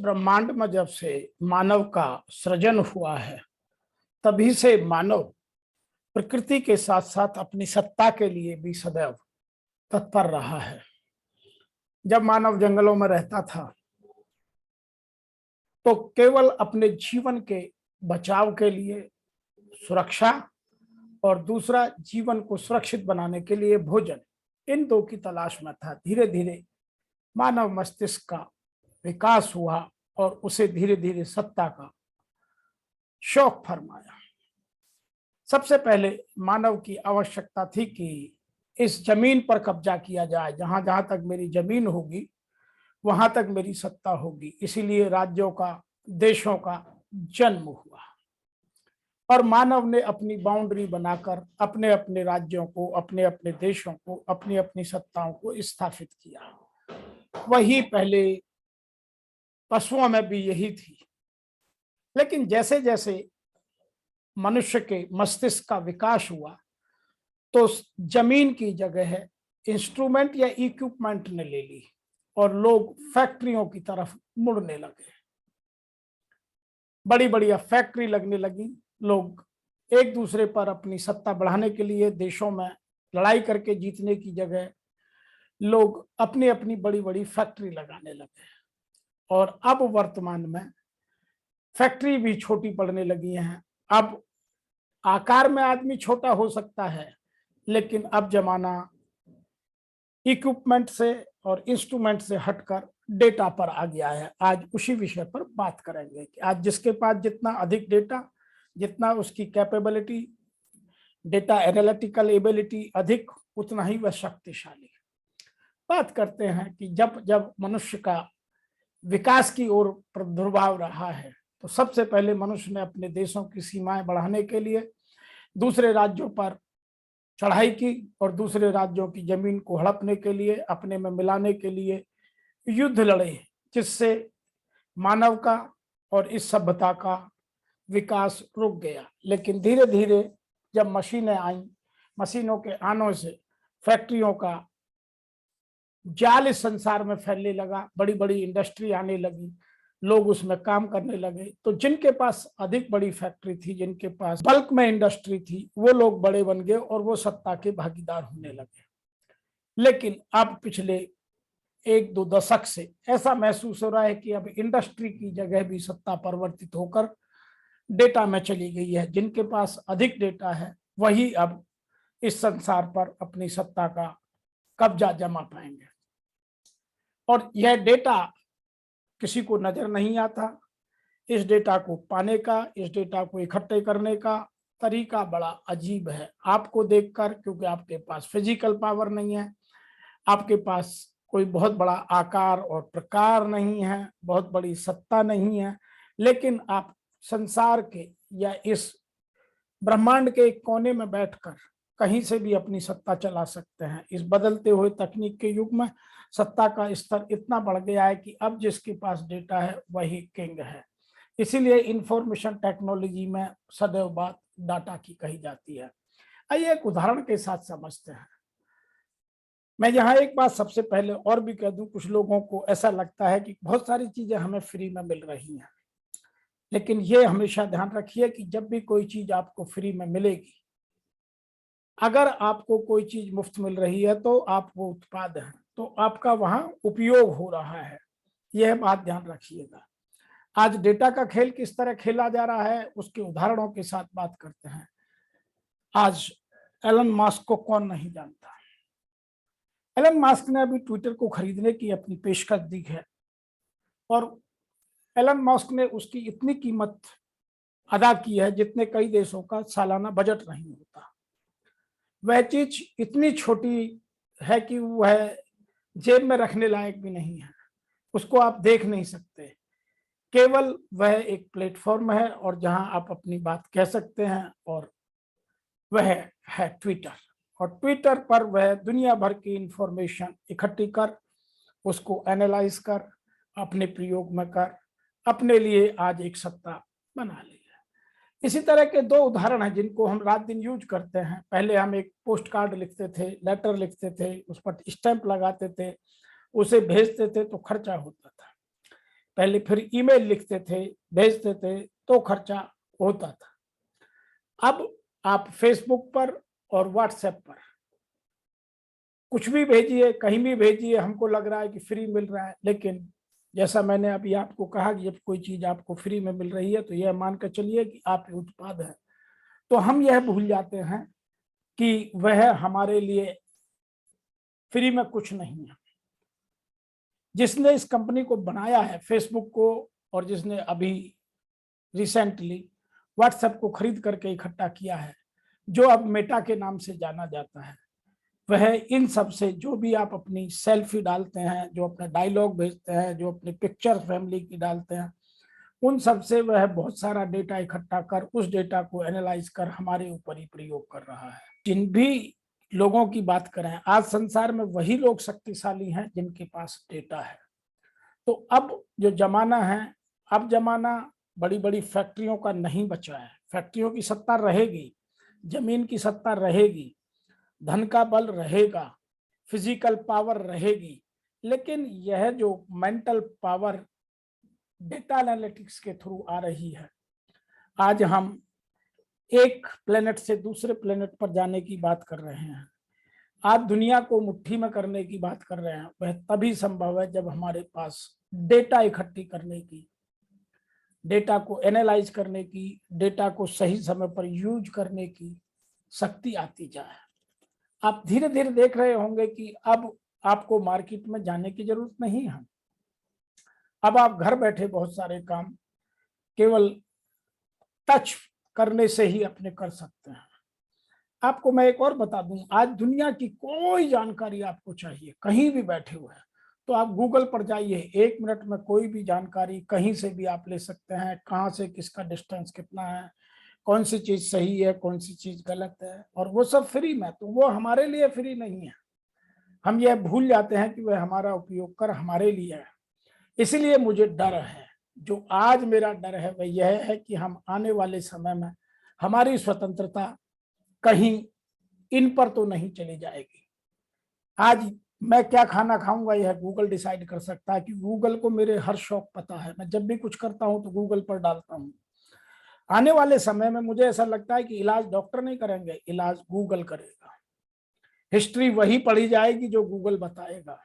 ब्रह्मांड में जब से मानव का सृजन हुआ है, तभी से मानव प्रकृति के साथ साथ अपनी सत्ता के लिए भी सदैव तत्पर रहा है। जब मानव जंगलों में रहता था तो केवल अपने जीवन के बचाव के लिए, सुरक्षा और दूसरा जीवन को सुरक्षित बनाने के लिए भोजन, इन दो की तलाश में था। धीरे धीरे मानव मस्तिष्क का विकास हुआ और उसे धीरे धीरे सत्ता का शौक फरमाया। सबसे पहले मानव की आवश्यकता थी कि इस जमीन पर कब्जा किया जाए, जहां जहां तक मेरी जमीन होगी वहां तक मेरी सत्ता होगी। इसीलिए राज्यों का, देशों का जन्म हुआ और मानव ने अपनी बाउंड्री बनाकर अपने अपने राज्यों को, अपने अपने देशों को, अपनी अपनी सत्ताओं को स्थापित किया। वही पहले पशुओं में भी यही थी, लेकिन जैसे जैसे मनुष्य के मस्तिष्क का विकास हुआ तो जमीन की जगह इंस्ट्रूमेंट या इक्विपमेंट ने ले ली और लोग फैक्ट्रियों की तरफ मुड़ने लगे। बड़ी बड़ी फैक्ट्री लगने लगी। लोग एक दूसरे पर अपनी सत्ता बढ़ाने के लिए देशों में लड़ाई करके जीतने की जगह लोग अपनी अपनी बड़ी बड़ी फैक्ट्री लगाने लगे। और अब वर्तमान में फैक्ट्री भी छोटी पड़ने लगी हैं। अब आकार में आदमी छोटा हो सकता है, लेकिन अब जमाना इक्विपमेंट से और इंस्ट्रूमेंट से हटकर डेटा पर आ गया है। आज उसी विषय पर बात करेंगे कि आज जिसके पास जितना अधिक डेटा, जितना उसकी कैपेबिलिटी, डेटा एनालिटिकल एबिलिटी अधिक, उतना ही वह शक्तिशाली। बात करते हैं कि जब जब मनुष्य का विकास की ओर प्रादुर्भाव रहा है तो सबसे पहले मनुष्य ने अपने देशों की सीमाएं बढ़ाने के लिए दूसरे राज्यों पर चढ़ाई की और दूसरे राज्यों की जमीन को हड़पने के लिए, अपने में मिलाने के लिए युद्ध लड़े, जिससे मानव का और इस सभ्यता का विकास रुक गया। लेकिन धीरे धीरे जब मशीनें आई, मशीनों के आने से फैक्ट्रियों का जाल इस संसार में फैलने लगा, बड़ी बड़ी इंडस्ट्री आने लगी, लोग उसमें काम करने लगे। तो जिनके पास अधिक बड़ी फैक्ट्री थी, जिनके पास बल्क में इंडस्ट्री थी, वो लोग बड़े बन गए और वो सत्ता के भागीदार होने लगे। लेकिन अब पिछले एक दो दशक से ऐसा महसूस हो रहा है कि अब इंडस्ट्री की जगह भी सत्ता परिवर्तित होकर डेटा में चली गई है। जिनके पास अधिक डेटा है वही अब इस संसार पर अपनी सत्ता का कब्जा जमा पाएंगे। और यह डेटा किसी को नजर नहीं आता। इस डेटा को पाने का, इस डेटा को इकट्ठे करने का तरीका बड़ा अजीब है आपको देखकर, क्योंकि आपके पास फिजिकल पावर नहीं है, आपके पास कोई बहुत बड़ा आकार और प्रकार नहीं है, बहुत बड़ी सत्ता नहीं है, लेकिन आप संसार के या इस ब्रह्मांड के एक कोने में बैठकर कहीं से भी अपनी सत्ता चला सकते हैं। इस बदलते हुए तकनीक के युग में सत्ता का स्तर इतना बढ़ गया है कि अब जिसके पास डेटा है वही किंग है। इसीलिए इंफॉर्मेशन टेक्नोलॉजी में सदैव बात डाटा की कही जाती है। आइए एक उदाहरण के साथ समझते हैं। मैं यहाँ एक बात सबसे पहले और भी कह दूं, कुछ लोगों को ऐसा लगता है कि बहुत सारी चीजें हमें फ्री में मिल रही हैं, लेकिन ये हमेशा ध्यान रखिए कि जब भी कोई चीज आपको फ्री में मिलेगी, अगर आपको कोई चीज मुफ्त मिल रही है तो आप वो उत्पाद हैं, तो आपका वहां उपयोग हो रहा है। यह बात ध्यान रखिएगा। आज डेटा का खेल किस तरह खेला जा रहा है उसके उदाहरणों के साथ बात करते हैं। आज एलन मस्क को कौन नहीं जानता। एलन मस्क ने अभी ट्विटर को खरीदने की अपनी पेशकश दी है और एलन मस्क ने उसकी इतनी कीमत अदा की है जितने कई देशों का सालाना बजट नहीं होता। वह चीज इतनी छोटी है कि वह जेब में रखने लायक भी नहीं है, उसको आप देख नहीं सकते। केवल वह एक प्लेटफॉर्म है और जहां आप अपनी बात कह सकते हैं, और वह है ट्विटर। और ट्विटर पर वह दुनिया भर की इंफॉर्मेशन इकट्ठी कर, उसको एनालाइज कर, अपने प्रयोग में कर, अपने लिए आज एक सत्ता बना ली है। इसी तरह के दो उदाहरण हैं जिनको हम रात दिन यूज करते हैं। पहले हम एक पोस्ट कार्ड लिखते थे, लेटर लिखते थे, उस पर स्टैंप लगाते थे, उसे भेजते थे तो खर्चा होता था। पहले फिर ईमेल लिखते थे, भेजते थे तो खर्चा होता था। अब आप फेसबुक पर और व्हाट्सएप पर कुछ भी भेजिए, कहीं भी भेजिए, हमको लग रहा है कि फ्री मिल रहा है, लेकिन जैसा मैंने अभी आपको कहा कि जब कोई चीज आपको फ्री में मिल रही है तो यह मान कर चलिए कि आप उत्पाद है। तो हम यह भूल जाते हैं कि वह हमारे लिए फ्री में कुछ नहीं है। जिसने इस कंपनी को बनाया है, फेसबुक को, और जिसने अभी रिसेंटली व्हाट्सएप को खरीद करके इकट्ठा किया है, जो अब मेटा के नाम से जाना जाता है, वह इन सब से जो भी आप अपनी सेल्फी डालते हैं, जो अपने डायलॉग भेजते हैं, जो अपनी पिक्चर फैमिली की डालते हैं, उन सब से वह बहुत सारा डेटा इकट्ठा कर उस डेटा को एनालाइज कर हमारे ऊपर ही प्रयोग कर रहा है। जिन भी लोगों की बात करें, आज संसार में वही लोग शक्तिशाली हैं जिनके पास डेटा है। तो अब जो जमाना है, अब जमाना बड़ी बड़ी फैक्ट्रियों का नहीं बचा है। फैक्ट्रियों की सत्ता रहेगी, जमीन की सत्ता रहेगी, धन का बल रहेगा, फिजिकल पावर रहेगी, लेकिन यह जो मेंटल पावर डेटा एनालिटिक्स के थ्रू आ रही है, आज हम एक प्लेनेट से दूसरे प्लेनेट पर जाने की बात कर रहे हैं, आज दुनिया को मुट्ठी में करने की बात कर रहे हैं, वह तभी संभव है जब हमारे पास डेटा इकट्ठी करने की, डेटा को एनालाइज करने की, डेटा को सही समय पर यूज करने की शक्ति आती जाए। आप धीरे धीरे देख रहे होंगे कि अब आपको मार्केट में जाने की जरूरत नहीं है। अब आप घर बैठे बहुत सारे काम केवल टच करने से ही अपने कर सकते हैं। आपको मैं एक और बता दूं, आज दुनिया की कोई जानकारी आपको चाहिए, कहीं भी बैठे हुए हैं, तो आप गूगल पर जाइए, 1 मिनट में कोई भी जानकारी कहीं से भी आप ले सकते हैं, कहाँ से किसका डिस्टेंस कितना है, कौन सी चीज सही है, कौन सी चीज गलत है, और वो सब फ्री में। तो वो हमारे लिए फ्री नहीं है, हम यह भूल जाते हैं कि वह हमारा उपयोग कर हमारे लिए है। इसलिए मुझे डर है, जो आज मेरा डर है वह यह है कि हम आने वाले समय में हमारी स्वतंत्रता कहीं इन पर तो नहीं चली जाएगी। आज मैं क्या खाना खाऊंगा यह गूगल डिसाइड कर सकता है, कि गूगल को मेरे हर शौक पता है, मैं जब भी कुछ करता हूं तो गूगल पर डालता हूं। आने वाले समय में मुझे ऐसा लगता है कि इलाज डॉक्टर नहीं करेंगे, इलाज गूगल करेगा, हिस्ट्री वही पढ़ी जाएगी जो गूगल बताएगा,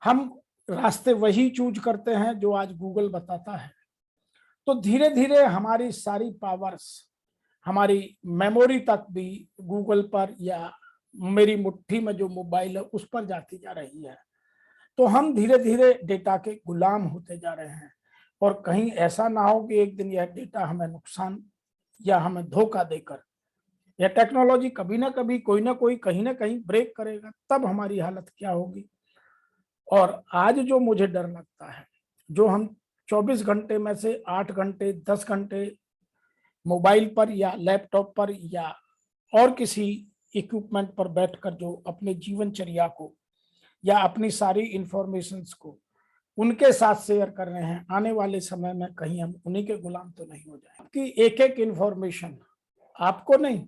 हम रास्ते वही चूज करते हैं जो आज गूगल बताता है। तो धीरे धीरे हमारी सारी पावर्स, हमारी मेमोरी तक भी गूगल पर या मेरी मुट्ठी में जो मोबाइल है उस पर जाती जा रही है। तो हम धीरे धीरे डेटा के गुलाम होते जा रहे हैं, और कहीं ऐसा ना हो कि एक दिन यह डेटा हमें नुकसान या हमें धोखा देकर, यह टेक्नोलॉजी कभी ना कभी कोई ना कोई कहीं ना कहीं ब्रेक करेगा, तब हमारी हालत क्या होगी। और आज जो मुझे डर लगता है, जो हम 24 घंटे में से 8 घंटे 10 घंटे मोबाइल पर या लैपटॉप पर या और किसी इक्विपमेंट पर बैठकर जो अपने जीवनचर्या को या अपनी सारी इंफॉर्मेशंस को उनके साथ शेयर कर रहे हैं, आने वाले समय में कहीं हम उन्हीं के गुलाम तो नहीं हो जाए। आपकी एक एक इंफॉर्मेशन आपको नहीं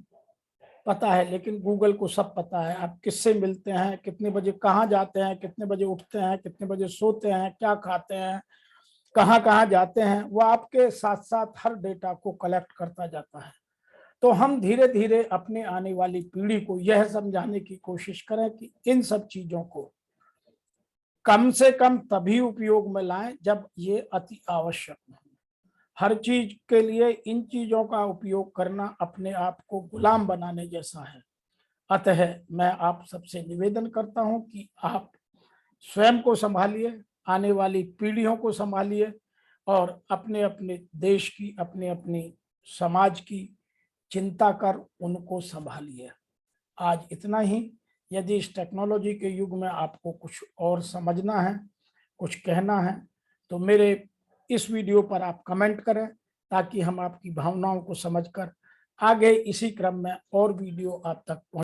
पता है, लेकिन गूगल को सब पता है। आप किससे मिलते हैं, कितने बजे कहाँ जाते हैं, कितने बजे उठते हैं, कितने बजे सोते हैं, क्या खाते हैं, कहाँ कहाँ जाते हैं, वो आपके साथ साथ हर डेटा को कलेक्ट करता जाता है। तो हम धीरे धीरे अपने आने वाली पीढ़ी को यह समझाने की कोशिश करें कि इन सब चीजों को कम से कम तभी उपयोग में लाएं जब ये अति आवश्यक हो। हर चीज के लिए इन चीजों का उपयोग करना अपने आप को गुलाम बनाने जैसा है। अतः मैं आप सबसे निवेदन करता हूं कि आप स्वयं को संभालिए, आने वाली पीढ़ियों को संभालिए, और अपने अपने देश की, अपने अपनी समाज की चिंता कर उनको संभालिए। आज इतना ही। यदि इस टेक्नोलॉजी के युग में आपको कुछ और समझना है, कुछ कहना है, तो मेरे इस वीडियो पर आप कमेंट करें, ताकि हम आपकी भावनाओं को समझकर आगे इसी क्रम में और वीडियो आप तक पहुंच